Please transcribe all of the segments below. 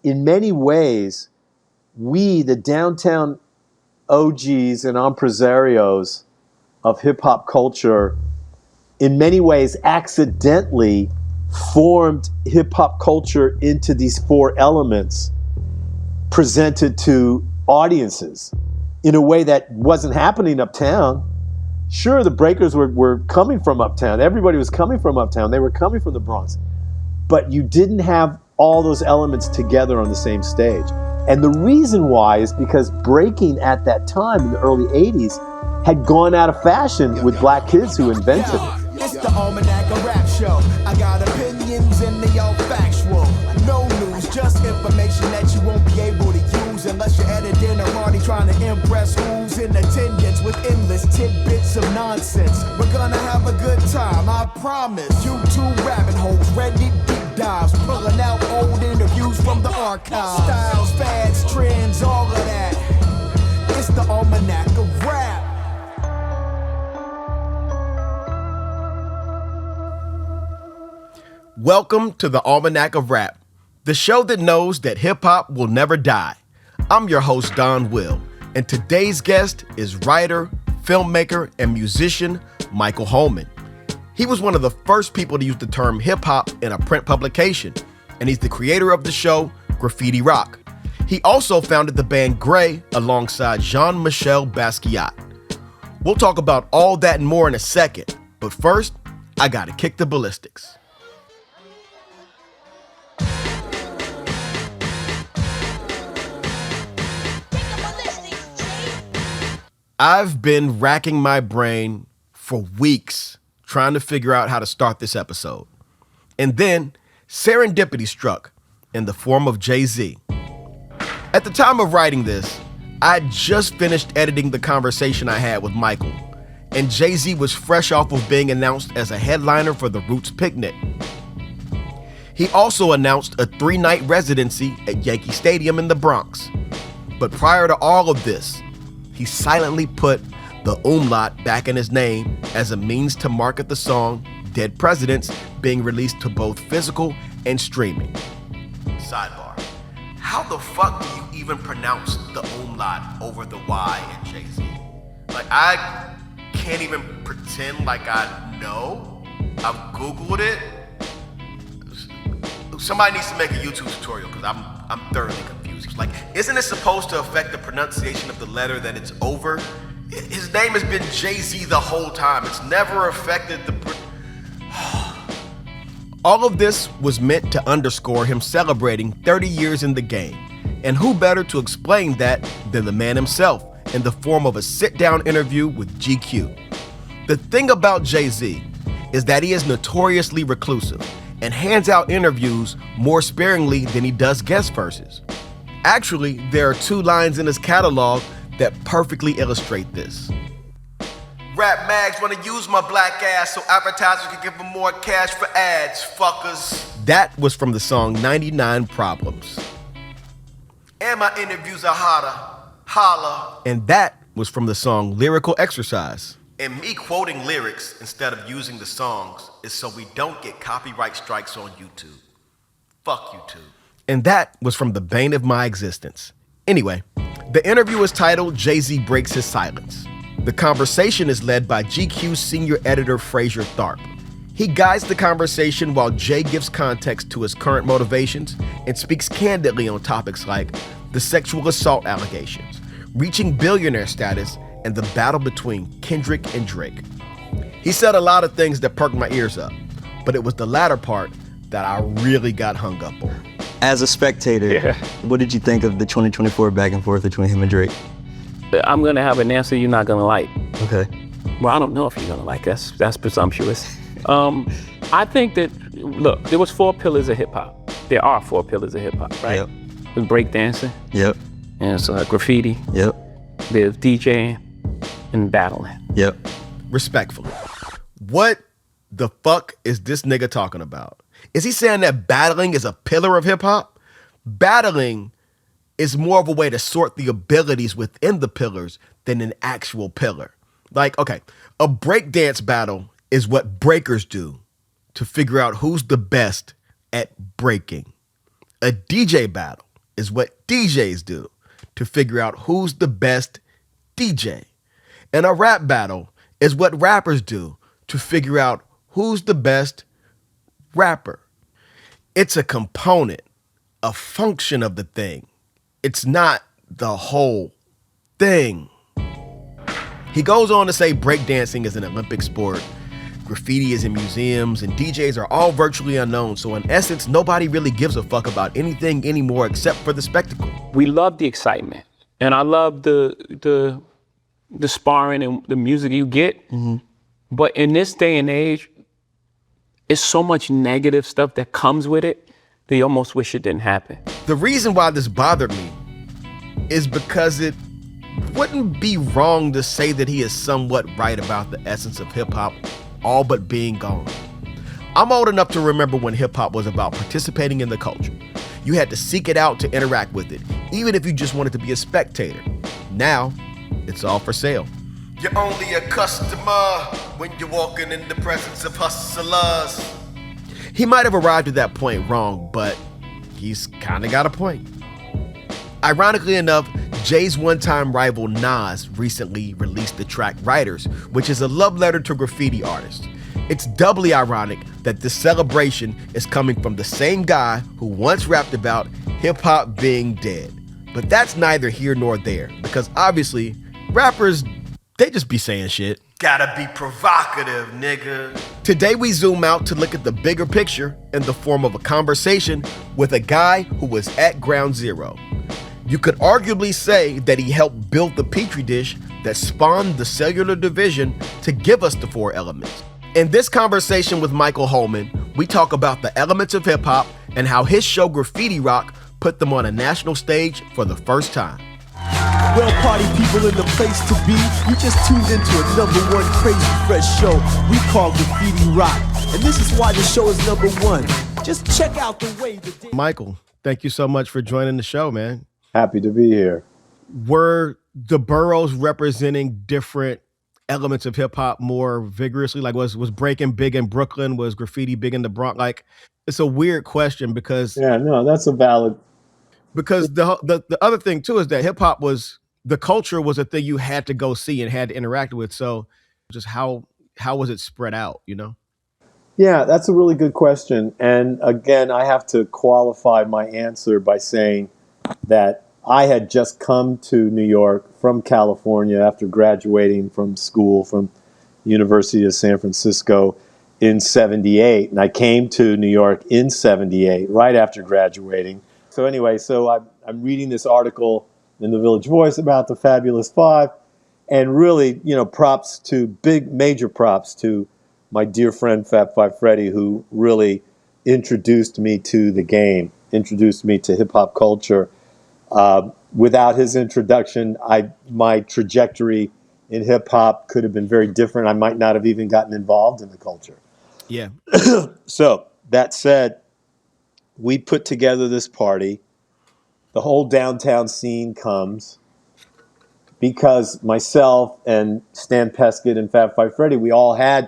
in many ways, we, the downtown OGs and impresarios of hip-hop culture, in many ways accidentally formed hip-hop culture into these four elements presented to audiences in a way that wasn't happening uptown. Sure, the breakers were coming from uptown. Everybody was coming from uptown. They were coming from the Bronx. But you didn't have all those elements together on the same stage. And the reason why is because breaking at that time in the early 80s had gone out of fashion with black kids who invented it. It's the Almanac of Rap show. I got opinions and they all factual. No news, just information that you won't be able to use unless you're at a dinner party trying to impress who's in attendance with endless tidbits of nonsense. We're gonna have a good time, I promise. YouTube rabbit holes, ready deep dives, pulling out old interviews from the archives. Styles, fads, trends, all of that. It's the Almanac of Rap. Welcome to the Almanac of Rap, the show that knows that hip-hop will never die. I'm your host, Donwill, and today's guest is writer, filmmaker, and musician Michael Holman. He was one of the first people to use the term hip-hop in a print publication, and he's the creator of the show Graffiti Rock. He also founded the band Grey alongside Jean-Michel Basquiat. We'll talk about all that and more in a second, but first, I gotta kick the ballistics. I've been racking my brain for weeks trying to figure out how to start this episode. And then serendipity struck in the form of Jay-Z. At the time of writing this, I just finished editing the conversation I had with Michael, and Jay-Z was fresh off of being announced as a headliner for the Roots Picnic. He also announced a 3-night residency at Yankee Stadium in the Bronx. But prior to all of this, he silently put the umlaut back in his name as a means to market the song Dead Presidents being released to both physical and streaming. Sidebar. How the fuck do you even pronounce the umlaut over the Y in Jay-Z? Like, I can't even pretend like I know. I've Googled it. Somebody needs to make a YouTube tutorial because I'm thoroughly confused. Like, isn't it supposed to affect the pronunciation of the letter that it's over? His name has been Jay-Z the whole time. It's never affected the... All of this was meant to underscore him celebrating 30 years in the game. And who better to explain that than the man himself in the form of a sit-down interview with GQ. The thing about Jay-Z is that he is notoriously reclusive and hands out interviews more sparingly than he does guest verses. Actually, there are 2 lines in his catalog that perfectly illustrate this. Rap mags wanna use my black ass so advertisers can give them more cash for ads, fuckers. That was from the song 99 Problems. And my interviews are holla. And that was from the song Lyrical Exercise. And me quoting lyrics instead of using the songs is so we don't get copyright strikes on YouTube. Fuck YouTube. And that was from The Bane of My Existence. Anyway, the interview is titled Jay-Z Breaks His Silence. The conversation is led by GQ's senior editor Fraser Tharp. He guides the conversation while Jay gives context to his current motivations and speaks candidly on topics like the sexual assault allegations, reaching billionaire status, and the battle between Kendrick and Drake. He said a lot of things that perked my ears up, but it was the latter part that I really got hung up on. As a spectator, What did you think of the 2024 back and forth between him and Drake? I'm gonna have an answer you're not gonna like. Okay. Well, I don't know if you're gonna like. That's presumptuous. I think that, look, there was 4 pillars of hip hop. There are 4 pillars of hip hop, right? Yep. There's breakdancing. Yep. And so graffiti. Yep. There's DJing and battling. Yep. Respectfully, what the fuck is this nigga talking about? Is he saying that battling is a pillar of hip hop? Battling is more of a way to sort the abilities within the pillars than an actual pillar. Like, okay, a breakdance battle is what breakers do to figure out who's the best at breaking. A DJ battle is what DJs do to figure out who's the best DJ. And a rap battle is what rappers do to figure out who's the best rapper. It's a component, a function of the thing. It's not the whole thing. He goes on to say breakdancing is an Olympic sport, graffiti is in museums, and DJs are all virtually unknown. So in essence, nobody really gives a fuck about anything anymore except for the spectacle. We love the excitement, and I love the sparring and the music you get. But in this day and age, it's so much negative stuff that comes with it that you almost wish it didn't happen. The reason why this bothered me is because it wouldn't be wrong to say that he is somewhat right about the essence of hip-hop all but being gone. I'm old enough to remember when hip-hop was about participating in the culture. You had to seek it out to interact with it, even if you just wanted to be a spectator. Now, it's all for sale. You're only a customer when you're walking in the presence of hustlers. He might have arrived at that point wrong, but he's kind of got a point. Ironically enough, Jay's one-time rival Nas recently released the track Writers, which is a love letter to graffiti artists. It's doubly ironic that this celebration is coming from the same guy who once rapped about hip-hop being dead. But that's neither here nor there, because obviously, rappers, they just be saying shit. Gotta be provocative, nigga. Today we zoom out to look at the bigger picture in the form of a conversation with a guy who was at ground zero. You could arguably say that he helped build the petri dish that spawned the cellular division to give us the four elements. In this conversation with Michael Holman, we talk about the elements of hip hop and how his show Graffiti Rock put them on a national stage for the first time. Well, party people in the place to be. You just tuned into a #1 crazy fresh show we call Graffiti Rock. And this is why the show is #1. Just check out the way the Michael, thank you so much for joining the show, man. Happy to be here. Were the boroughs representing different elements of hip hop more vigorously? Like was breaking big in Brooklyn? Was graffiti big in the Bronx? Like, it's a weird question because That's a valid. Because the other thing too is that hip hop the culture was a thing you had to go see and had to interact with. So just how was it spread out, you know? Yeah, that's a really good question. And again, I have to qualify my answer by saying that I had just come to New York from California after graduating from school from University of San Francisco in 78. And I came to New York in 78, right after graduating. So anyway, I'm reading this article in the Village Voice about the Fabulous Five, and really, major props to my dear friend Fab Five Freddy, who really introduced me to the game, introduced me to hip hop culture. Without his introduction, my trajectory in hip hop could have been very different. I might not have even gotten involved in the culture. Yeah. So that said, we put together this party. The whole downtown scene comes because myself and Stan Pescott and Fab Five Freddy, we all had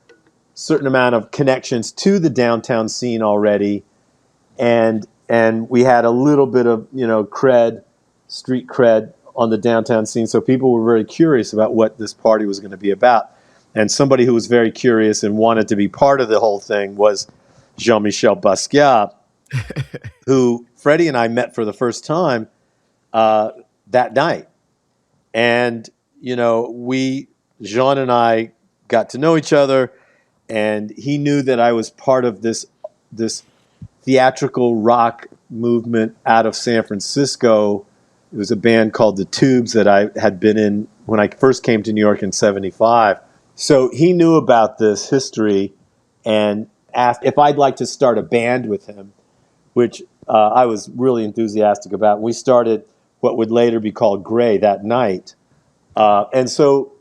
a certain amount of connections to the downtown scene already. And we had a little bit of, street cred on the downtown scene. So people were very curious about what this party was going to be about. And somebody who was very curious and wanted to be part of the whole thing was Jean-Michel Basquiat, who Freddie and I met for the first time that night. And, Jean and I got to know each other, and he knew that I was part of this theatrical rock movement out of San Francisco. It was a band called The Tubes that I had been in when I first came to New York in 75. So he knew about this history and asked if I'd like to start a band with him, which I was really enthusiastic about. We started what would later be called Gray that night. And so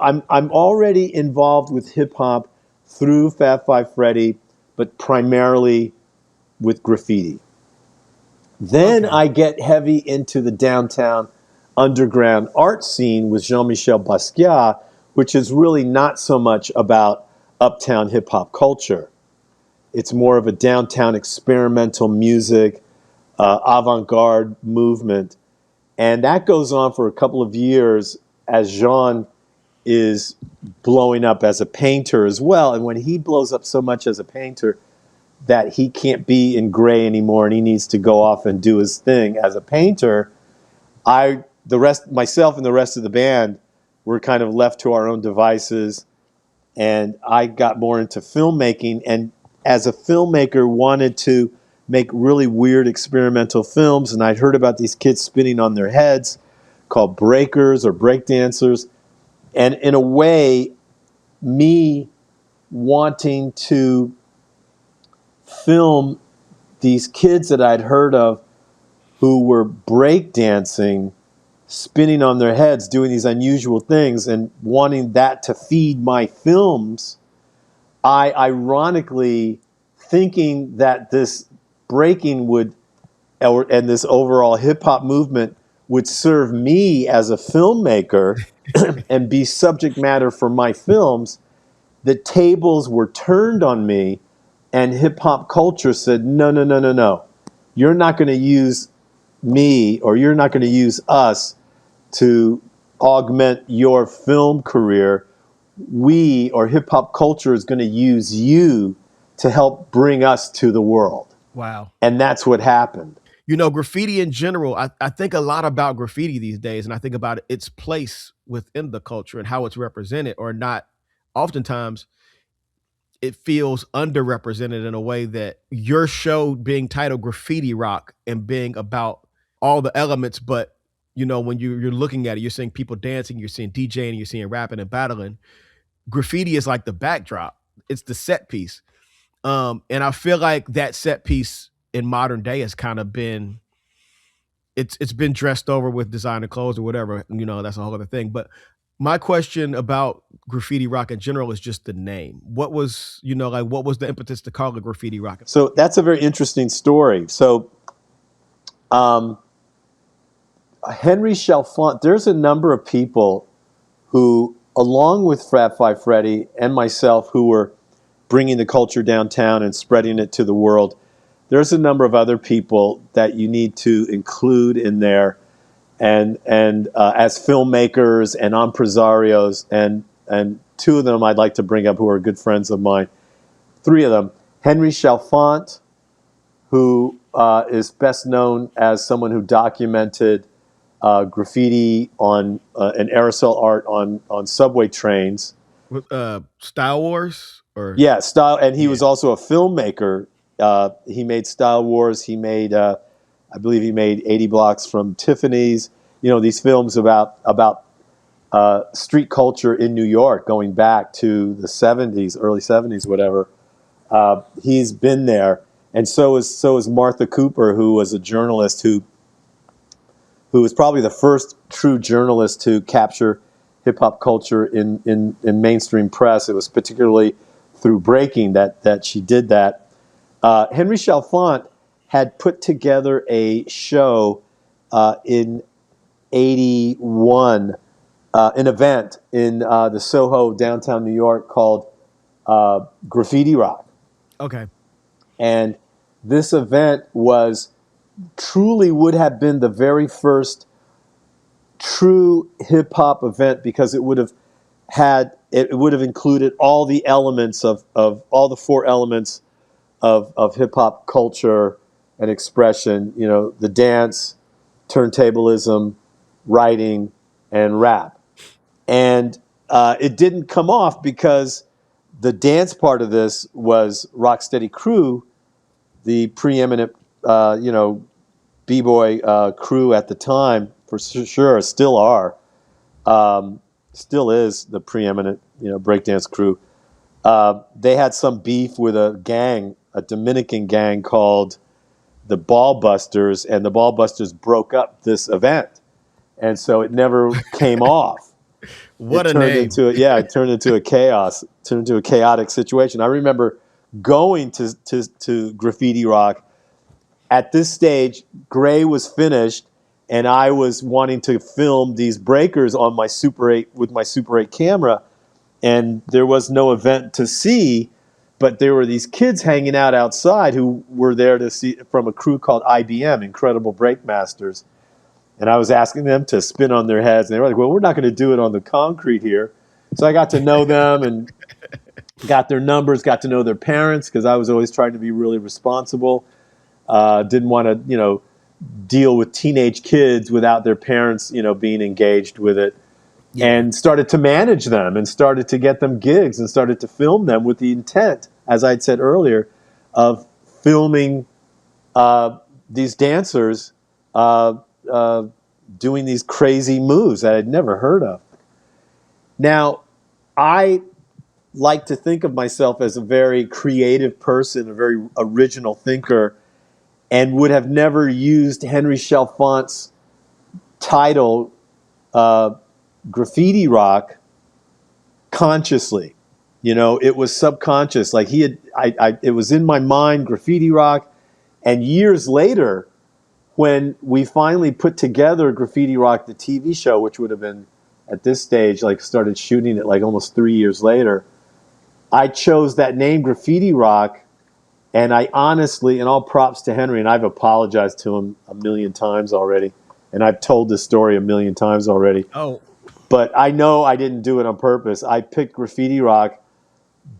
I'm already involved with hip hop through Fab Five Freddy, but primarily with graffiti. Then I get heavy into the downtown underground art scene with Jean-Michel Basquiat, which is really not so much about uptown hip hop culture. It's more of a downtown experimental music, avant-garde movement. And that goes on for a couple of years as Jean is blowing up as a painter as well. And when he blows up so much as a painter that he can't be in gray anymore and he needs to go off and do his thing as a painter, myself and the rest of the band were kind of left to our own devices. And I got more into filmmaking, and as a filmmaker wanted to make really weird experimental films. And I'd heard about these kids spinning on their heads called breakers or breakdancers. And in a way, me wanting to film these kids that I'd heard of who were breakdancing, spinning on their heads, doing these unusual things, and wanting that to feed my films, I ironically, thinking that this breaking and this overall hip-hop movement would serve me as a filmmaker and be subject matter for my films, the tables were turned on me, and hip-hop culture said, no. You're not going to use me, or you're not going to use us to augment your film career. We, or hip-hop culture, is going to use you to help bring us to the world. Wow. And that's what happened. You know, graffiti in general, I think a lot about graffiti these days, and I think about its place within the culture and how it's represented or not. Oftentimes, it feels underrepresented in a way that your show being titled Graffiti Rock and being about all the elements, but, you know, when you're looking at it, you're seeing people dancing, you're seeing DJing, you're seeing rapping and battling. Graffiti is like the backdrop. It's the set piece. And I feel like that set piece in modern day has kind of been, it's been dressed over with designer clothes or whatever, you know, that's a whole other thing. But my question about Graffiti Rock in general is just the name. What was, you know, like what was the impetus to call it Graffiti Rock? So that's a very interesting story. So Henry Chalfant, there's a number of people who, along with Fab Five Freddy and myself, who were bringing the culture downtown and spreading it to the world. There's a number of other people that you need to include in there, and as filmmakers and impresarios, and two of them I'd like to bring up who are good friends of mine. Three of them: Henry Chalfant, who is best known as someone who documented graffiti on and aerosol art on subway trains. With Style Wars? Or yeah, Style, and he was also a filmmaker. He made Style Wars. He made, I believe, he made 80 Blocks from Tiffany's. You know, these films about street culture in New York, going back to the '70s, early '70s, whatever. He's been there, and so is Martha Cooper, who was a journalist who was probably the first true journalist to capture hip hop culture in mainstream press. It was particularly through breaking that she did that. Henry Chalfant had put together a show in '81, an event in the Soho, downtown New York, called Graffiti Rock. Okay. And this event would have been the very first true hip hop event, because it would have included all the elements of all the four elements of hip hop culture and expression, you know, the dance, turntablism, writing, and rap. And it didn't come off because the dance part of this was Rocksteady Crew, the preeminent, b-boy crew at the time, for sure, still are, still is the preeminent, breakdance crew. They had some beef with a gang, a Dominican gang called the Ball Busters, and the Ball Busters broke up this event, and so it never came off. What a name! It turned into a chaotic situation. I remember going to Graffiti Rock. At this stage, Gray was finished, and I was wanting to film these breakers on my Super 8 with my Super 8 camera, and there was no event to see but there were these kids hanging out outside who were there to see from a crew called IBM, Incredible Breakmasters. And I was asking them to spin on their heads. And they were like, well, we're not going to do it on the concrete here. So I got to know them and got their numbers, got to know their parents, because I was always trying to be really responsible. Didn't want to, deal with teenage kids without their parents, being engaged with it. Yeah. And started to manage them and started to get them gigs and started to film them with the intent, as I'd said earlier, of filming these dancers doing these crazy moves that I'd never heard of. Now, I like to think of myself as a very creative person, a very original thinker, and would have never used Henry Chalfant's title, Graffiti Rock, consciously. It was subconscious. Like it was in my mind, Graffiti Rock. And years later, when we finally put together Graffiti Rock, the TV show, which would have been at this stage, started shooting it almost 3 years later, I chose that name, Graffiti Rock. And I honestly, and all props to Henry, and I've apologized to him a million times already, and I've told this story a million times already. Oh. But I know I didn't do it on purpose. I picked Graffiti Rock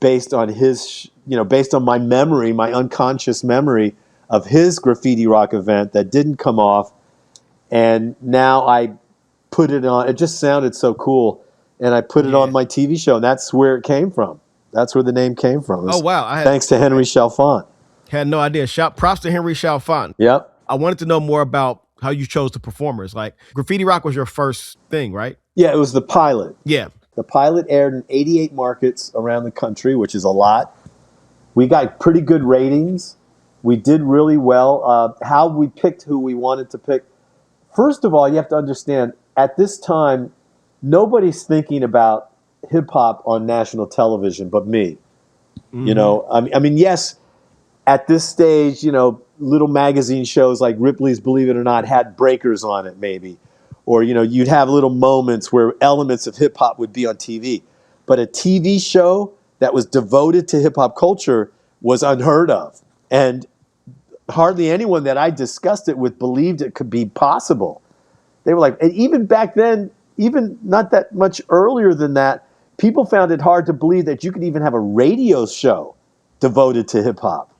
based on based on my memory, my unconscious memory of his Graffiti Rock event that didn't come off. And now I put it on. It just sounded so cool. And I put it on my TV show, and that's where it came from. That's where the name came from. Oh, wow. Thanks to Henry Chalfant. Had no idea. Props to Henry Chalfant. Yep. I wanted to know more about how you chose the performers. Graffiti Rock was your first thing, right? Yeah, it was the pilot. Yeah. The pilot aired in 88 markets around the country, which is a lot. We got pretty good ratings. We did really well. How we picked who we wanted to pick. First of all, you have to understand, at this time, nobody's thinking about hip-hop on national television but me. Mm-hmm. I mean, yes, at this stage, little magazine shows like Ripley's Believe It or Not had breakers on it, maybe. Or, you'd have little moments where elements of hip-hop would be on TV. But a TV show that was devoted to hip-hop culture was unheard of. And hardly anyone that I discussed it with believed it could be possible. They were like, and even back then, even not that much earlier than that, people found it hard to believe that you could even have a radio show devoted to hip-hop.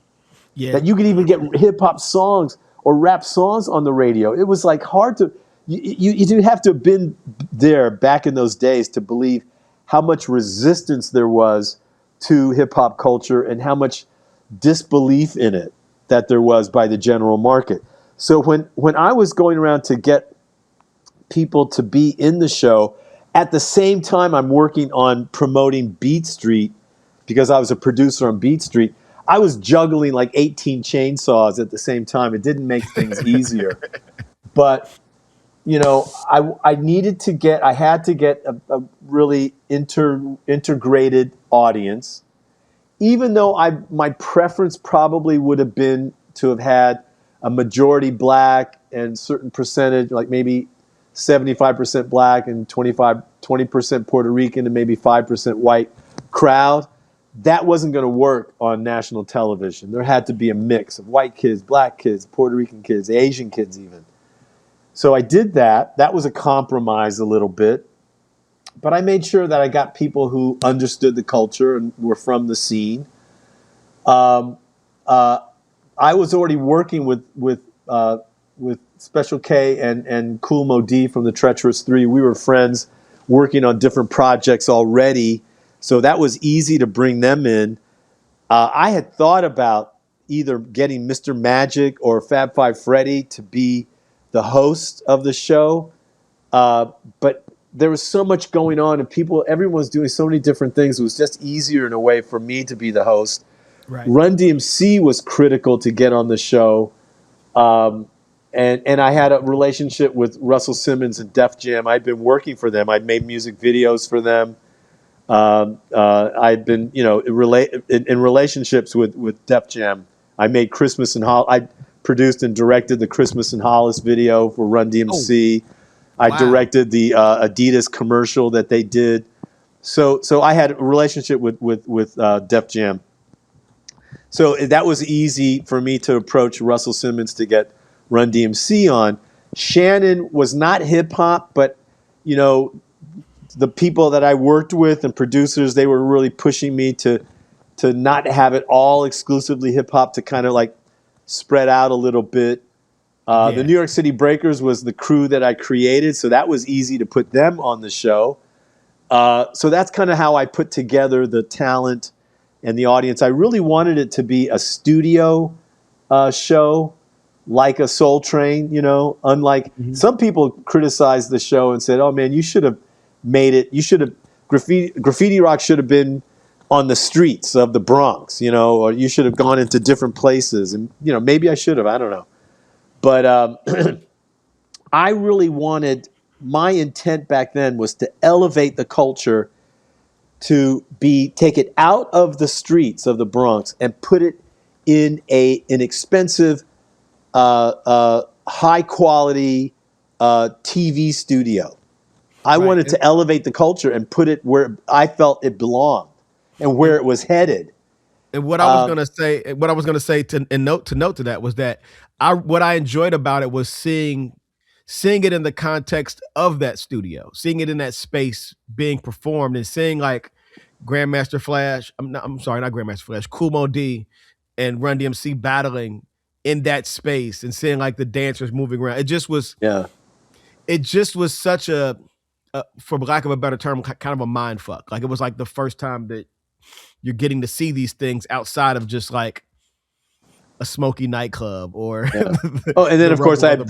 Yeah. That you could even get hip-hop songs or rap songs on the radio. It was hard to... You do have to have been there back in those days to believe how much resistance there was to hip-hop culture and how much disbelief in it that there was by the general market. So when I was going around to get people to be in the show, at the same time I'm working on promoting Beat Street, because I was a producer on Beat Street, I was juggling 18 chainsaws at the same time. It didn't make things easier. But... I had to get a really integrated audience, even though my preference probably would have been to have had a majority black and certain percentage, maybe 75% black and 20% Puerto Rican and maybe 5% white crowd. That wasn't going to work on national television. There had to be a mix of white kids, black kids, Puerto Rican kids, Asian kids even. So I did that. That was a compromise a little bit. But I made sure that I got people who understood the culture and were from the scene. I was already working with Special K and Kool Mo D from the Treacherous Three. We were friends working on different projects already. So that was easy to bring them in. I had thought about either getting Mr. Magic or Fab Five Freddy to be the host of the show, but there was so much going on, and everyone was doing so many different things. It was just easier in a way for me to be the host. Right. Run DMC was critical to get on the show, and I had a relationship with Russell Simmons and Def Jam. I'd been working for them. I'd made music videos for them. I'd been, in relationships with Def Jam. I made Christmas and I produced and directed the Christmas and Hollis video for Run DMC. Oh, wow. I directed the Adidas commercial that they did. So I had a relationship with Def Jam. So that was easy for me to approach Russell Simmons to get Run DMC on. Shannon was not hip hop, but you know, the people that I worked with and producers, they were really pushing me to not have it all exclusively hip hop, to kind of like spread out a little bit. The New York City Breakers was the crew that I created, so that was easy to put them on the show. So that's kind of how I put together the talent and the audience. I really wanted it to be a studio show, like a Soul Train, you know, unlike some people criticized the show and said, oh man, you should have made it, Graffiti Rock should have been on the streets of the Bronx, you know, or you should have gone into different places. And, you know, maybe I should have, I don't know. But I really wanted, my intent back then was to elevate the culture, to take it out of the streets of the Bronx and put it in an expensive, high quality TV studio. I wanted to elevate the culture and put it where I felt it belonged and where it was headed. And what I was gonna say to note to that was that what I enjoyed about it was seeing it in the context of that studio, seeing it in that space being performed, and seeing like Grandmaster Flash, not Grandmaster Flash, Kool Moe D and Run DMC battling in that space, and seeing like the dancers moving around. It just was such a for lack of a better term, kind of a mind fuck. Like it was like the first time that you're getting to see these things outside of just like a smoky nightclub or and then of course I had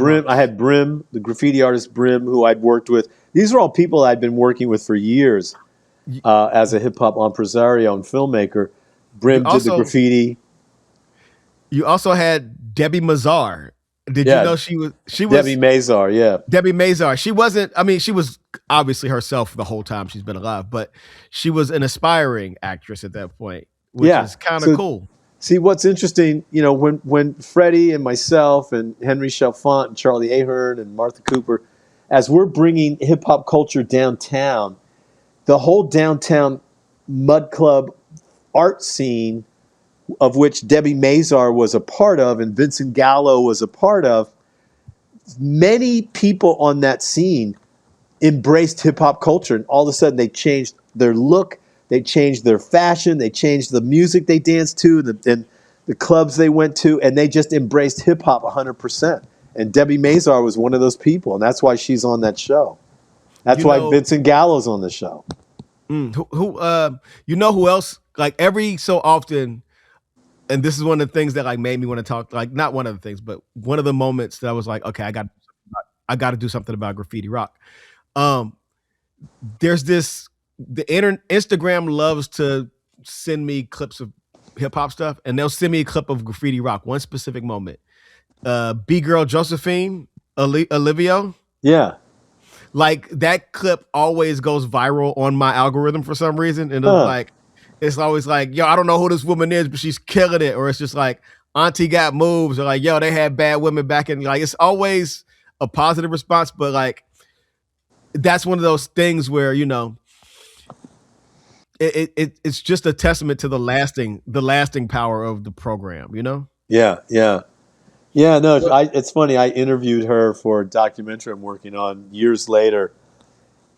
Brim, the graffiti artist Brim, who I'd worked with. These are all people I'd been working with for years as a hip hop impresario and filmmaker. Brim did the graffiti. You also had Debbie Mazar. Did you know she was Debbie Mazar? Yeah, Debbie Mazar. She wasn't. I mean, she was obviously herself the whole time she's been alive, but she was an aspiring actress at that point, which is kind of cool. See, what's interesting, you know, when Freddie and myself and Henry Chalfant and Charlie Ahern and Martha Cooper, as we're bringing hip hop culture downtown, the whole downtown mud club art scene, of which Debbie Mazar was a part of and Vincent Gallo was a part of, many people on that scene embraced hip hop culture, and all of a sudden they changed their look, they changed their fashion, they changed the music they danced to, and the clubs they went to, and they just embraced hip hop 100%. And Debbie Mazar was one of those people, and that's why she's on that show. That's why Vincent Gallo's on the show. You know who else? Like every so often. And this is one of the things that like made me want to talk, like not one of the things, but one of the moments that I was like, okay, I got to do something about Graffiti Rock. There's Instagram loves to send me clips of hip hop stuff, and they'll send me a clip of Graffiti Rock, one specific moment. B-Girl Josephine, Olivio. Yeah. Like that clip always goes viral on my algorithm for some reason. And it's always like, yo, I don't know who this woman is, but she's killing it. Or it's just like, Auntie got moves. Or like, yo, they had bad women back in. Like, it's always a positive response. But like, that's one of those things where, you know, it's just a testament to the lasting power of the program, you know? Yeah. No, it's funny. I interviewed her for a documentary I'm working on years later.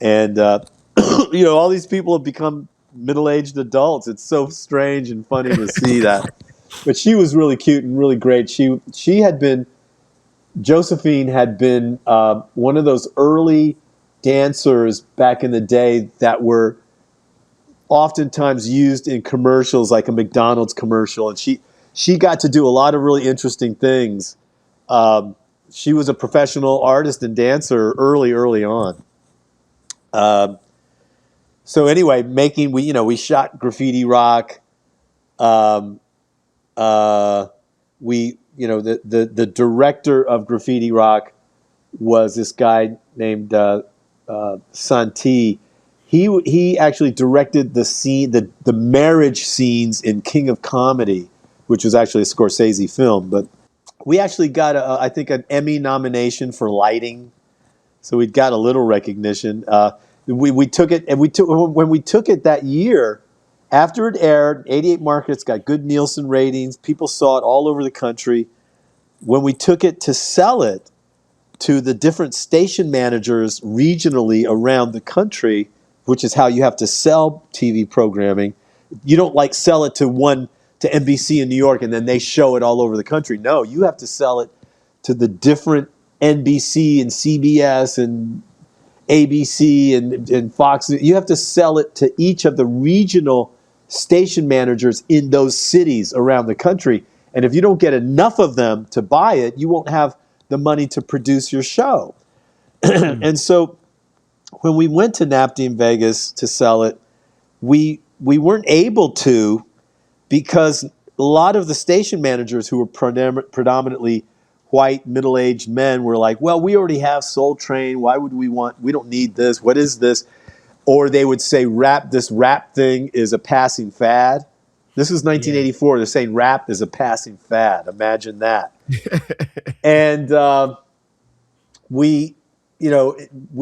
And, you know, all these people have become middle-aged adults. It's so strange and funny to see that. But she was really cute and really great. Josephine had been one of those early dancers back in the day that were oftentimes used in commercials, like a McDonald's commercial. And she got to do a lot of really interesting things. She was a professional artist and dancer early on. So anyway, we shot Graffiti Rock. The director of Graffiti Rock was this guy named Santi. He actually directed the scene, the marriage scenes in King of Comedy, which was actually a Scorsese film. But we actually got I think an Emmy nomination for lighting, so we got a little recognition. We took it, and when we took it that year After it aired, 88 markets, got good Nielsen ratings. People saw it all over the country. When we took it to sell it to the different station managers regionally around the country, which is how you have to sell TV programming, you don't like sell it to NBC in New York and then they show it all over the country. No, you have to sell it to the different NBC and CBS and ABC and Fox. You have to sell it to each of the regional station managers in those cities around the country. And if you don't get enough of them to buy it, you won't have the money to produce your show. And so when we went to NAPD in Vegas to sell it, we weren't able to, because a lot of the station managers who were predominantly white, middle-aged men were like, well, we already have Soul Train. Why would we don't need this. What is this? Or they would say this rap thing is a passing fad. This is 1984. They're saying rap is a passing fad. Imagine that. And we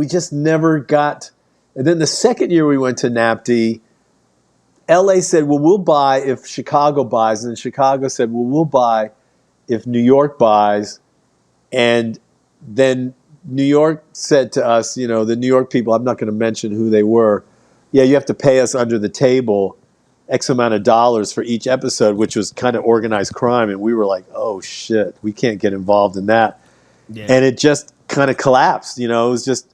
just never got. And then the second year we went to NAPD, LA said, well, we'll buy if Chicago buys. And then Chicago said, well, we'll buy if New York buys. And then New York said to us, the New York people, I'm not going to mention who they were. Yeah, you have to pay us under the table X amount of dollars for each episode, which was kind of organized crime. And we were like, oh, shit, we can't get involved in that. Yeah. And it just kind of collapsed. It was just,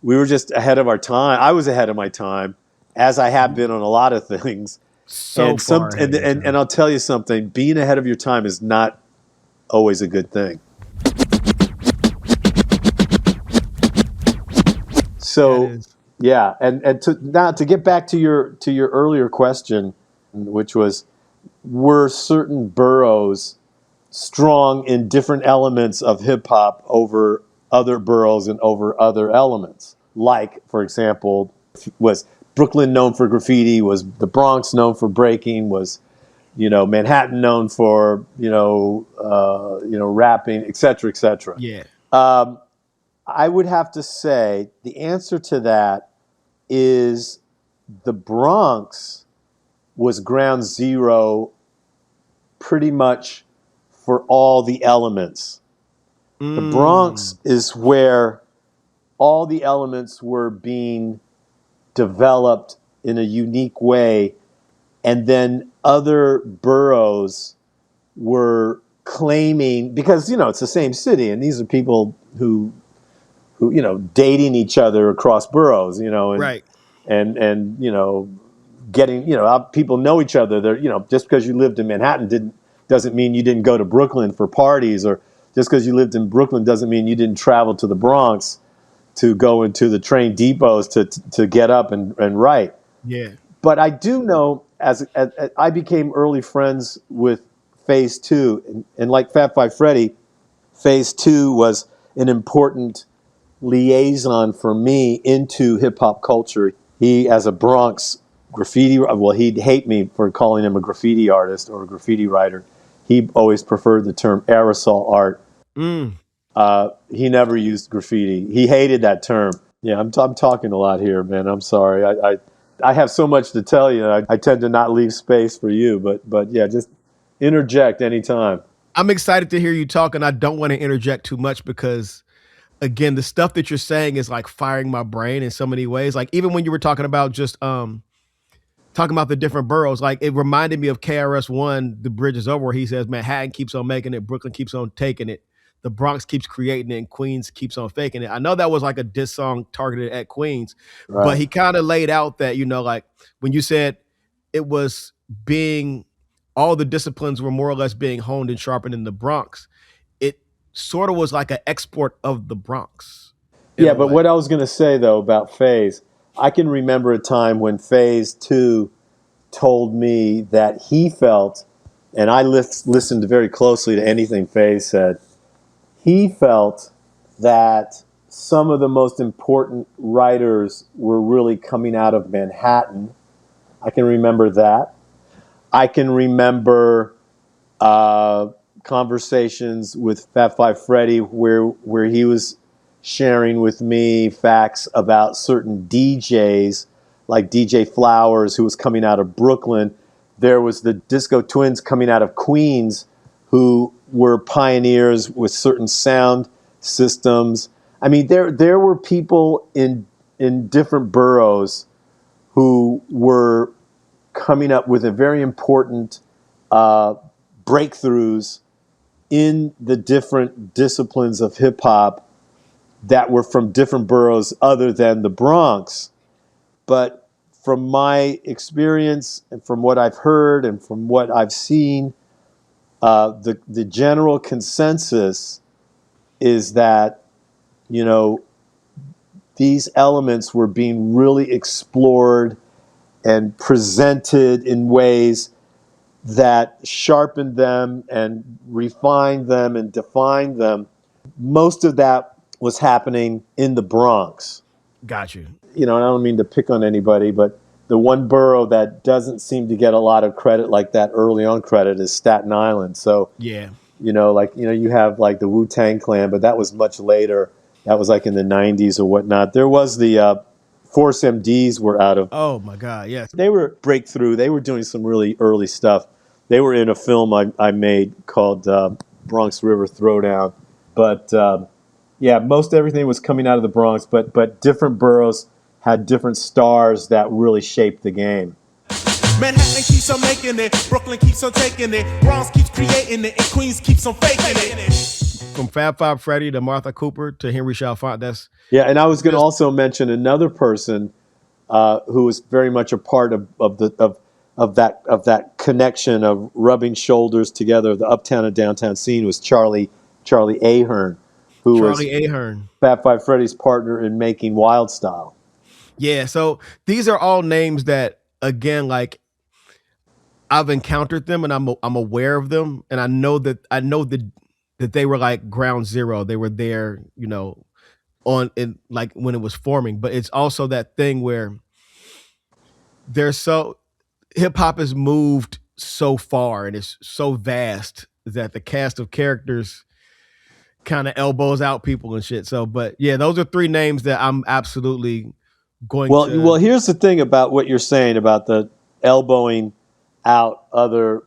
we were just ahead of our time. I was ahead of my time, as I have been on a lot of things. And I'll tell you something, being ahead of your time is not always a good thing. So, yeah, and to get back to your earlier question, which was, were certain boroughs strong in different elements of hip hop over other boroughs and over other elements? Like, for example, was Brooklyn known for graffiti? Was the Bronx known for breaking? Was Manhattan known for rapping, et cetera, et cetera? Yeah. I would have to say the answer to that is the Bronx was ground zero pretty much for all the elements. The Bronx is where all the elements were being developed in a unique way, and then other boroughs were claiming, because it's the same city, and these are people who dating each other across boroughs, and right. and getting, people know each other. They're, just because you lived in Manhattan doesn't mean you didn't go to Brooklyn for parties, or just because you lived in Brooklyn doesn't mean you didn't travel to the Bronx to go into the train depots to get up and write. Yeah. But I do know, as I became early friends with Phase 2, and like Fab Five Freddy, Phase 2 was an important liaison for me into hip-hop culture. He, as a Bronx graffiti, he'd hate me for calling him a graffiti artist or a graffiti writer. He always preferred the term aerosol art. He never used graffiti. He hated that term. Yeah, I'm talking a lot here, man. I'm sorry. I have so much to tell you. I tend to not leave space for you, but yeah, just interject anytime. I'm excited to hear you talk, and I don't want to interject too much because, again, the stuff that you're saying is like firing my brain in so many ways. Like, even when you were talking about just talking about the different boroughs, like, it reminded me of KRS-One, The Bridge Is Over, where he says Manhattan keeps on making it, Brooklyn keeps on taking it, the Bronx keeps creating it, and Queens keeps on faking it. I know that was like a diss song targeted at Queens, right. But he kind of laid out that, like when you said it was all the disciplines were more or less being honed and sharpened in the Bronx, it sort of was like an export of the Bronx. Yeah, but what I was going to say, though, about Phase, I can remember a time when Phase 2 told me that he felt, and I listened very closely to anything Phase said, he felt that some of the most important writers were really coming out of Manhattan. I can remember that. I can remember conversations with Fab Five Freddy where he was sharing with me facts about certain DJs like DJ Flowers, who was coming out of Brooklyn. There was the Disco Twins coming out of Queens, who were pioneers with certain sound systems. I mean, there were people in different boroughs who were coming up with a very important breakthroughs in the different disciplines of hip hop that were from different boroughs other than the Bronx. But from my experience and from what I've heard and from what I've seen, the general consensus is that, you know, these elements were being really explored and presented in ways that sharpened them and refined them and defined them. Most of that was happening in the Bronx. Got you. You know, and I don't mean to pick on anybody, but the one borough that doesn't seem to get a lot of credit like that early on credit is Staten Island. So, Yeah. you know, like, you know, you have like the Wu-Tang Clan, but that was much later. That was like in the 90s or whatnot. There was the Force MDs were out of. Oh my God, yes. They were breakthrough. They were doing some really early stuff. They were in a film I made called Bronx River Throwdown. But yeah, most everything was coming out of the Bronx, but different boroughs had different stars that really shaped the game. Manhattan keeps on making it, Brooklyn keeps on taking it, Bronx keeps creating it, and Queens keeps on faking it. From Fab Five Freddy to Martha Cooper to Henry Chalfant, that's Yeah, and I was going to also mention another person who was very much a part of that connection of rubbing shoulders together. The uptown and downtown scene was Charlie Ahern, who was Ahern. Fab Five Freddy's partner in making Wild Style. Yeah, so these are all names that, again, like I've encountered them and I'm aware of them, and I know that they were like ground zero. They were there, you know, on in like when it was forming. But it's also that thing where hip hop has moved so far and it's so vast that the cast of characters kind of elbows out people and shit. So, but yeah, those are three names that I'm absolutely going to. Well, here's the thing about what you're saying about the elbowing out other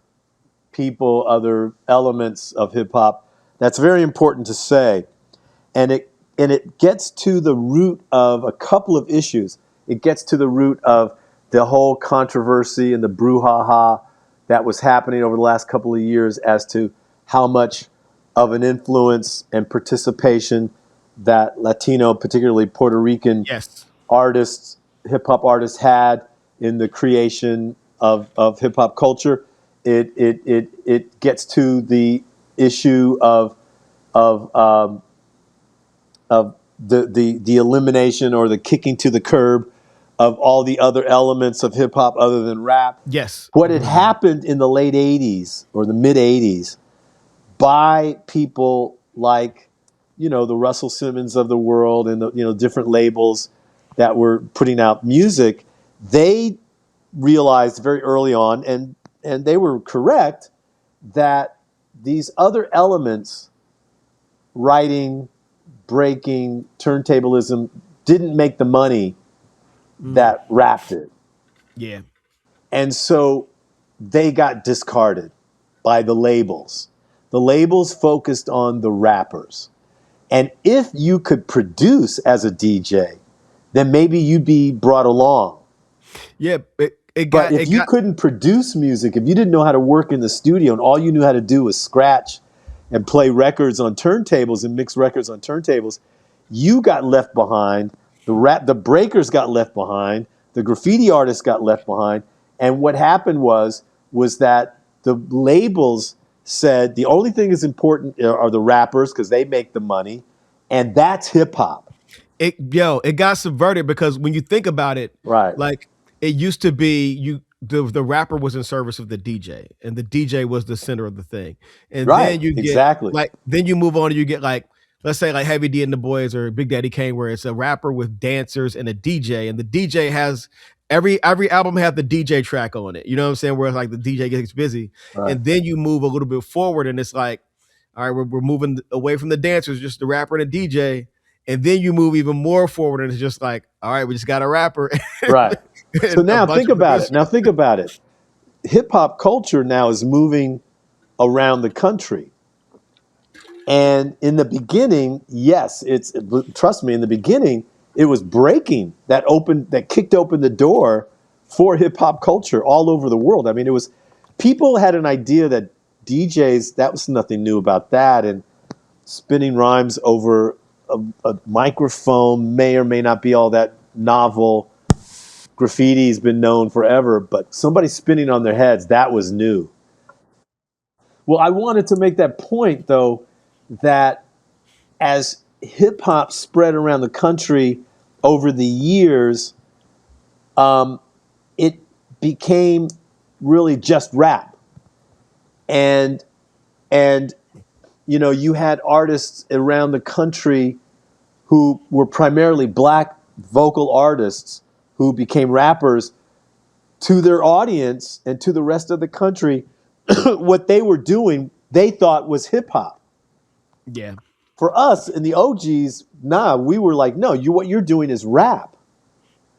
people, other elements of hip hop. That's very important to say. And it gets to the root of a couple of issues. It gets to the root of the whole controversy and the brouhaha that was happening over the last couple of years as to how much of an influence and participation that Latino, particularly Puerto Rican artists, hip-hop artists had in the creation of hip-hop culture. It gets to the issue of the elimination or the kicking to the curb of all the other elements of hip hop other than rap. Yes. What had happened in the late 80s or the mid 80s by people like, you know, the Russell Simmons of the world and the, you know, different labels that were putting out music, they realized very early on, and they were correct, that these other elements, writing, breaking, turntablism, didn't make the money that rap did. Yeah. And so they got discarded by the labels. The labels focused on the rappers. And if you could produce as a DJ, then maybe you'd be brought along. Yeah, But if you couldn't produce music, if you didn't know how to work in the studio and all you knew how to do was scratch and play records on turntables and mix records on turntables, you got left behind. The breakers got left behind. The graffiti artists got left behind. And what happened was that the labels said the only thing that's important are the rappers because they make the money, and that's hip hop. It got subverted because when you think about it, right? Like it used to be the rapper was in service of the DJ, and the DJ was the center of the thing. And then you get then you move on and you get like, let's say like Heavy D and the Boys or Big Daddy Kane, where it's a rapper with dancers and a DJ, and the DJ has every album had the DJ track on it. You know what I'm saying? Where it's like the DJ gets busy, and then you move a little bit forward, and it's like, all right, we're moving away from the dancers, just the rapper and the DJ, and then you move even more forward, and it's just like, all right, we just got a rapper, right? So A now bunch think of about it. producers. Now think about it. Hip hop culture now is moving around the country. And in the beginning, yes, trust me, in the beginning, it was breaking that kicked open the door for hip hop culture all over the world. I mean, people had an idea that DJs, that was nothing new about that. And spinning rhymes over a microphone may or may not be all that novel. Graffiti's been known forever, but somebody spinning on their heads, that was new. Well, I wanted to make that point, though, that as hip hop spread around the country over the years, it became really just rap. And you had artists around the country who were primarily black vocal artists who became rappers. To their audience and to the rest of the country, what they were doing, they thought was hip hop. Yeah. For us in the OGs, we were like, no, what you're doing is rap.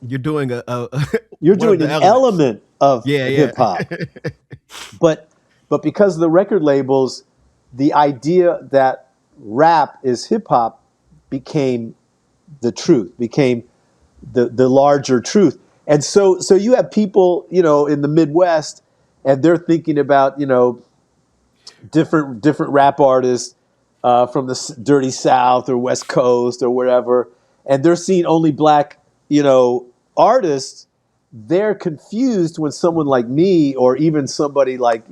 You're doing You're one of doing the an elements. element of Yeah. hip hop. But because of the record labels, the idea that rap is hip hop became the truth, became the larger truth. And so you have people, in the Midwest, and they're thinking about, different rap artists from the dirty South or West Coast or wherever, and they're seeing only black, artists. They're confused when someone like me, or even somebody like,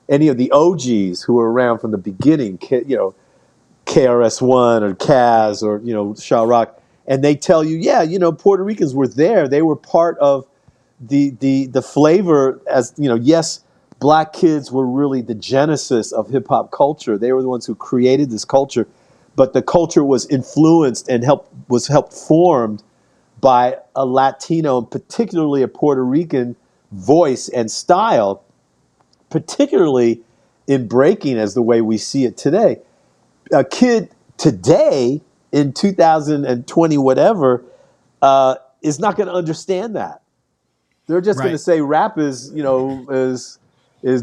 any of the OGs who were around from the beginning, KRS-One or Kaz or, Shaw Rock, and they tell you, Puerto Ricans were there. They were part of the flavor, as, yes, black kids were really the genesis of hip hop culture. They were the ones who created this culture, but the culture was influenced and helped formed by a Latino, and particularly a Puerto Rican voice and style, particularly in breaking as the way we see it today. A kid today in 2020, whatever, is not going to understand that. They're just going to say rap is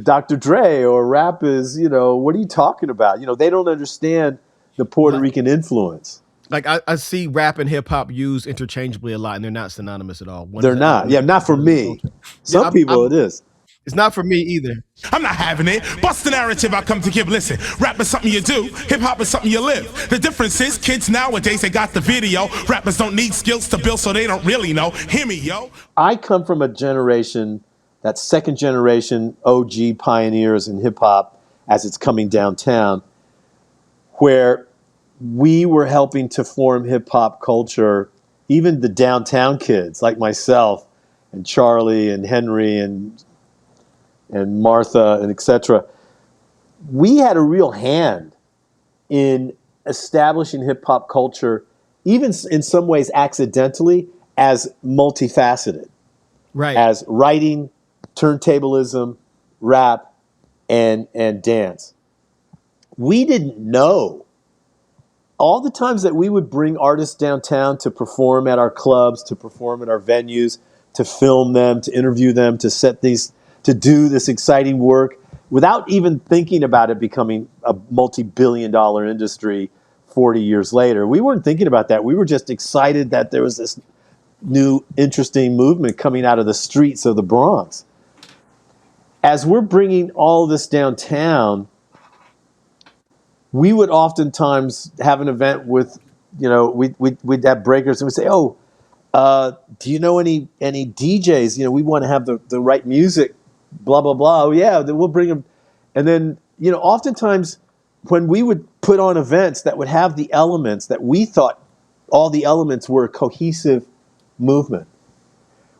Dr. Dre, or rap is, what are you talking about? They don't understand the Puerto Rican influence. Like I see rap and hip hop used interchangeably a lot, and they're not synonymous at all. They're not. Yeah, not for me. Some people it is. It's not for me either. I'm not having it. Bust the narrative I come to give. Listen, rap is something you do. Hip hop is something you live. The difference is kids nowadays, they got the video. Rappers don't need skills to build, so they don't really know. Hear me, yo. I come from a generation, that second generation OG pioneers in hip hop as it's coming downtown, where we were helping to form hip hop culture. Even the downtown kids like myself and Charlie and Henry and Martha and etc. We had a real hand in establishing hip hop culture, even in some ways accidentally, as multifaceted, Right? as writing, turntablism, rap, and dance. We didn't know all the times that we would bring artists downtown to perform at our clubs, to perform at our venues, to film them, to interview them, to do this exciting work without even thinking about it becoming a multi-billion-dollar industry 40 years later. We weren't thinking about that. We were just excited that there was this new, interesting movement coming out of the streets of the Bronx. As we're bringing all this downtown, we would oftentimes have an event with, we'd have breakers and we'd say, do you know any DJs? We want to have the right music, blah, blah, blah. Oh, yeah, then we'll bring them. And then, oftentimes when we would put on events that would have the elements that we thought all the elements were a cohesive movement,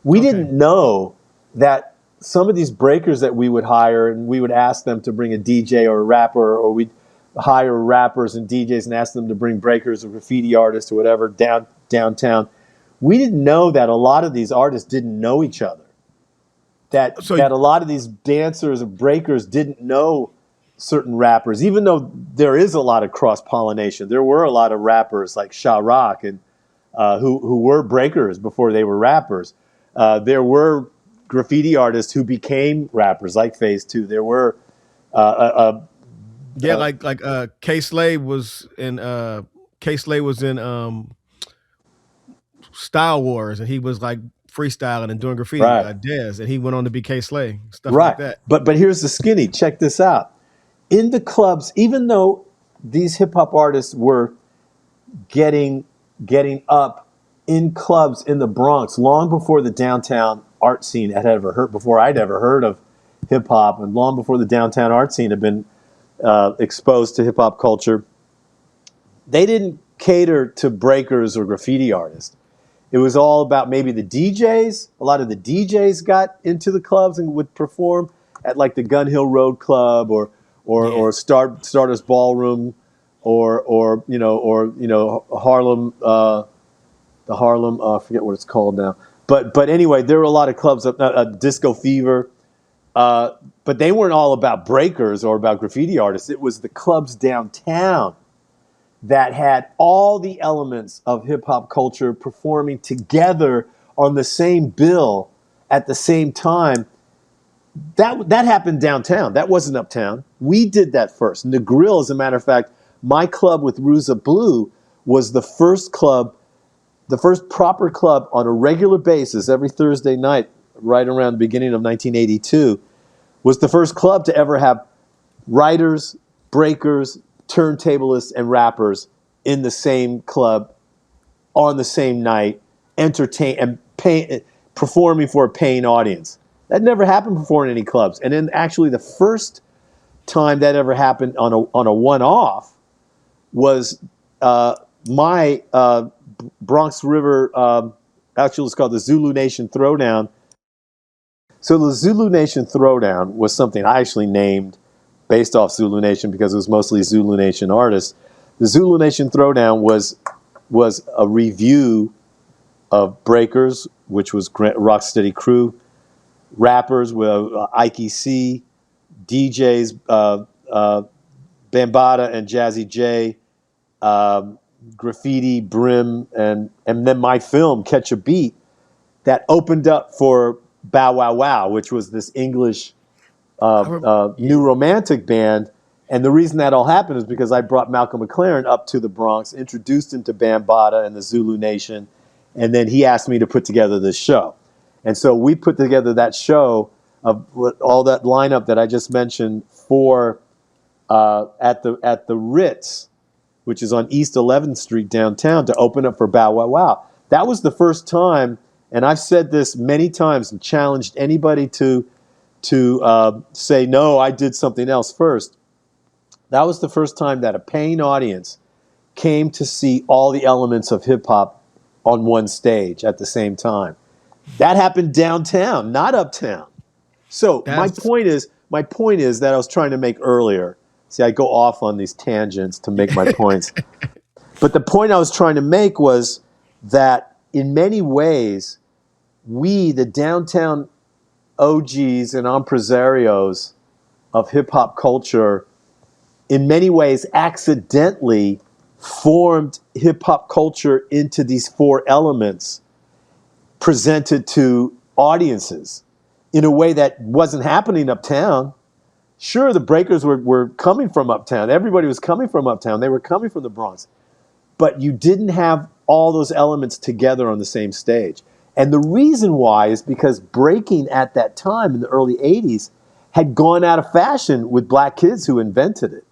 we didn't know that some of these breakers that we would hire, and we would ask them to bring a DJ or a rapper, or we'd hire rappers and DJs and ask them to bring breakers or graffiti artists or whatever downtown. We didn't know that a lot of these artists didn't know each other. That a lot of these dancers and breakers didn't know certain rappers, even though there is a lot of cross-pollination. There were a lot of rappers like Shaw Rock and who were breakers before they were rappers. There were graffiti artists who became rappers, like Phase 2. There were K Slade was in Style Wars, and he was like freestyling and doing graffiti. Right. Dez, and he went on to be K Slade, stuff right. like that. But here's the skinny. Check this out. In the clubs, even though these hip hop artists were getting up in clubs in the Bronx long before the downtown art scene had ever heard, before I'd ever heard of hip hop, and long before the downtown art scene had been exposed to hip hop culture, they didn't cater to breakers or graffiti artists. It was all about maybe the DJs. A lot of the DJs got into the clubs and would perform at like the Gun Hill Road Club or Stardust Ballroom or Harlem, the Harlem, I forget what it's called now. But anyway, there were a lot of clubs, Disco Fever, but they weren't all about breakers or about graffiti artists. It was the clubs downtown that had all the elements of hip hop culture performing together on the same bill at the same time. That happened downtown. That wasn't uptown. We did that first. And the Grill, as a matter of fact, my club with Ruza Blue was the first club, the first proper club on a regular basis every Thursday night, right around the beginning of 1982, was the first club to ever have writers, breakers, turntablists, and rappers in the same club on the same night, performing for a paying audience. That never happened before in any clubs. And then actually the first time that ever happened on a one-off was my Bronx River, actually it's called the Zulu Nation Throwdown. So the Zulu Nation Throwdown was something I actually named based off Zulu Nation because it was mostly Zulu Nation artists. The Zulu Nation Throwdown was a review of breakers, which was Rocksteady Crew, rappers with Ike C, DJs, Bambaataa and Jazzy J, Graffiti, Brim, and then my film, Catch a Beat, that opened up for Bow Wow Wow, which was this English new romantic band. And the reason that all happened is because I brought Malcolm McLaren up to the Bronx, introduced him to Bambaataa and the Zulu Nation, and then he asked me to put together this show. And so we put together that show of all that lineup that I just mentioned for at the Ritz, which is on East 11th Street downtown, to open up for Bow Wow Wow. That was the first time, and I've said this many times and challenged anybody to say, no, I did something else first. That was the first time that a paying audience came to see all the elements of hip-hop on one stage at the same time. That happened downtown, not uptown. So my point is that I was trying to make earlier. See, I go off on these tangents to make my points. But the point I was trying to make was that in many ways, we, the downtown OGs and impresarios of hip-hop culture, in many ways accidentally formed hip-hop culture into these four elements presented to audiences in a way that wasn't happening uptown. Sure, the breakers were coming from uptown. Everybody was coming from uptown. They were coming from the Bronx. But you didn't have all those elements together on the same stage. And the reason why is because breaking at that time in the early 80s had gone out of fashion with black kids who invented it.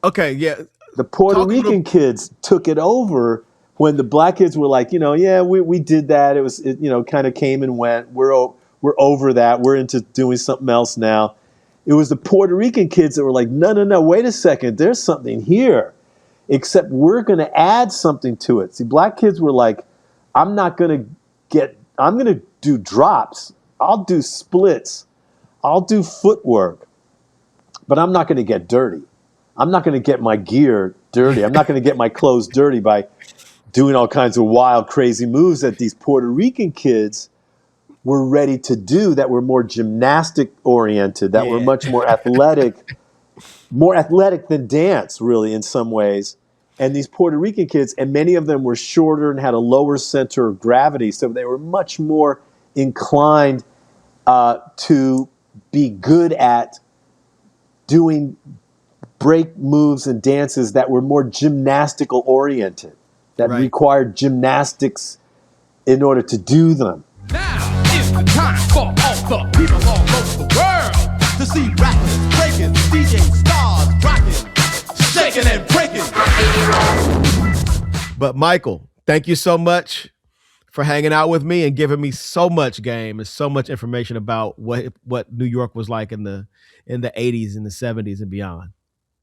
Okay, yeah. The Puerto Rican kids took it over when the black kids were like, we did that. It kind of came and went. We're over that. We're into doing something else now. It was the Puerto Rican kids that were like, no, wait a second. There's something here. Except we're going to add something to it. See, black kids were like, I'm going to do drops. I'll do splits. I'll do footwork. But I'm not going to get dirty. I'm not going to get my gear dirty. I'm not going to get my clothes dirty by doing all kinds of wild, crazy moves that these Puerto Rican kids were ready to do, that were more gymnastic oriented, that were much more athletic than dance, really, in some ways. and these Puerto Rican kids, and many of them were shorter and had a lower center of gravity, so they were much more inclined to be good at doing break moves and dances that were more gymnastical oriented, that required gymnastics in order to do them. Now is the time for all the people all over the world to see rappers breaking, DJ stars rocking, shaking and breaking. But Michael, thank you so much for hanging out with me and giving me so much game and so much information about what New York was like in the 80s and the 70s and beyond.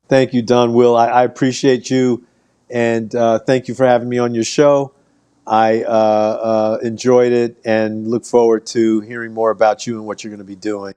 Thank you, Donwill. I appreciate you, and thank you for having me on your show. I enjoyed it and look forward to hearing more about you and what you're going to be doing.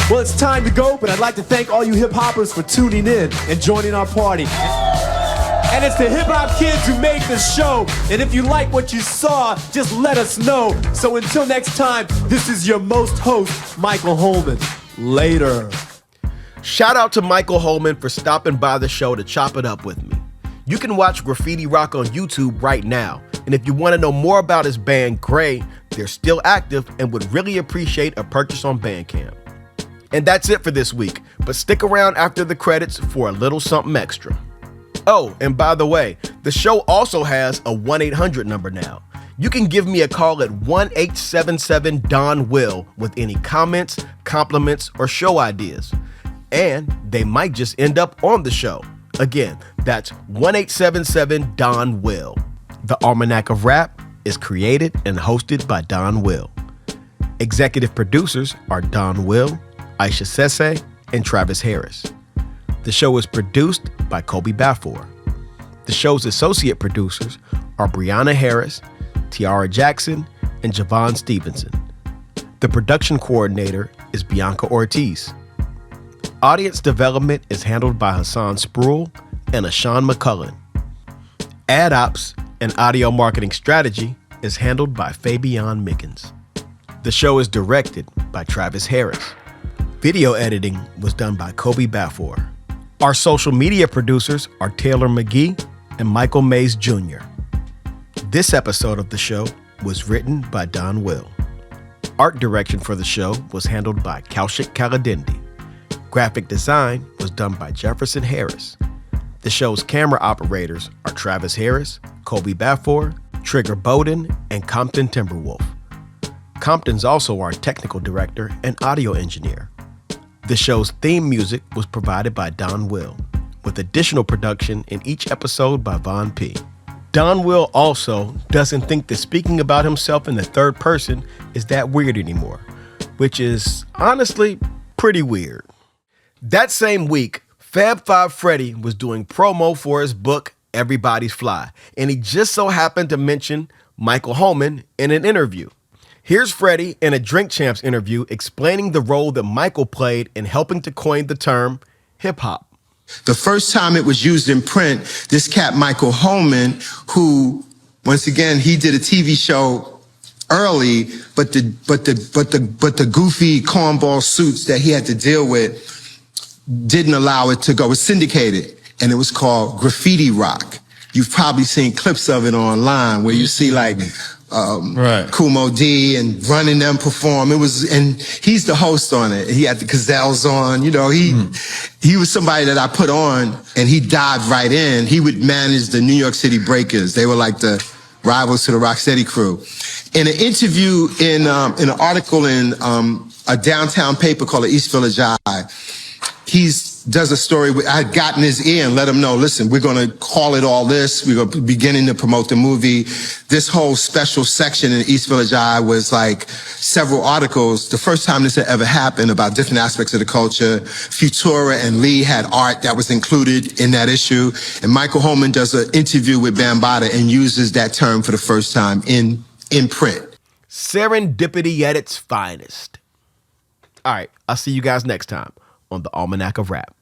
Well, it's time to go, but I'd like to thank all you hip-hoppers for tuning in and joining our party. And it's the hip-hop kids who made this show. And if you like what you saw, just let us know. So until next time, this is your most host, Michael Holman. Later. Shout out to Michael Holman for stopping by the show to chop it up with me. You can watch Graffiti Rock on YouTube right now. And if you want to know more about his band, Gray, they're still active and would really appreciate a purchase on Bandcamp. And that's it for this week, but stick around after the credits for a little something extra. Oh, and by the way, the show also has a 1-800 number now. You can give me a call at 1-877-DON-WILL with any comments, compliments, or show ideas. And they might just end up on the show. Again, that's 1-877-DON-WILL. The Almanac of Rap is created and hosted by Donwill. Executive producers are Donwill, Aisha Sese, and Travis Harris. The show is produced by Kobe Bafor. The show's associate producers are Brianna Harris, Tiara Jackson, and Javon Stevenson. The production coordinator is Bianca Ortiz. Audience development is handled by Hassan Spruill and Ashawn McCullen. Ad ops and audio marketing strategy is handled by Fabian Mickens. The show is directed by Travis Harris. Video editing was done by Kobe Bafor. Our social media producers are Taylor McGee and Michael Mays Jr. This episode of the show was written by Donwill. Art direction for the show was handled by Kaushik Kaladindi. Graphic design was done by Jefferson Harris. The show's camera operators are Travis Harris, Kobe Bafor, Trigger Bowden, and Compton Timberwolf. Compton's also our technical director and audio engineer. The show's theme music was provided by Donwill, with additional production in each episode by Von P. Donwill also doesn't think that speaking about himself in the third person is that weird anymore, which is honestly pretty weird. That same week, Fab Five Freddy was doing promo for his book, Everybody's Fly, and he just so happened to mention Michael Holman in an interview. Here's Freddie in a Drink Champs interview explaining the role that Michael played in helping to coin the term hip-hop. The first time it was used in print, this cat Michael Holman, who, once again, he did a TV show early, but the goofy cornball suits that he had to deal with didn't allow it to go. It was syndicated, and it was called Graffiti Rock. You've probably seen clips of it online where you see like Kumo D and running them perform. It was, and he's the host on it. He had the Gazelles on, you know, he was somebody that I put on, and he dived right in. He would manage the New York City Breakers. They were like the rivals to the Rocksteady crew. In an interview in an article in a downtown paper called the East Village Eye, he does a story. I had gotten his ear and let him know, listen, we're going to call it all this. We're going to be beginning to promote the movie. This whole special section in East Village Eye was like several articles. The first time this had ever happened about different aspects of the culture. Futura and Lee had art that was included in that issue. And Michael Holman does an interview with Bambaataa and uses that term for the first time in print. Serendipity at its finest. All right, I'll see you guys next time on the Almanac of Rap.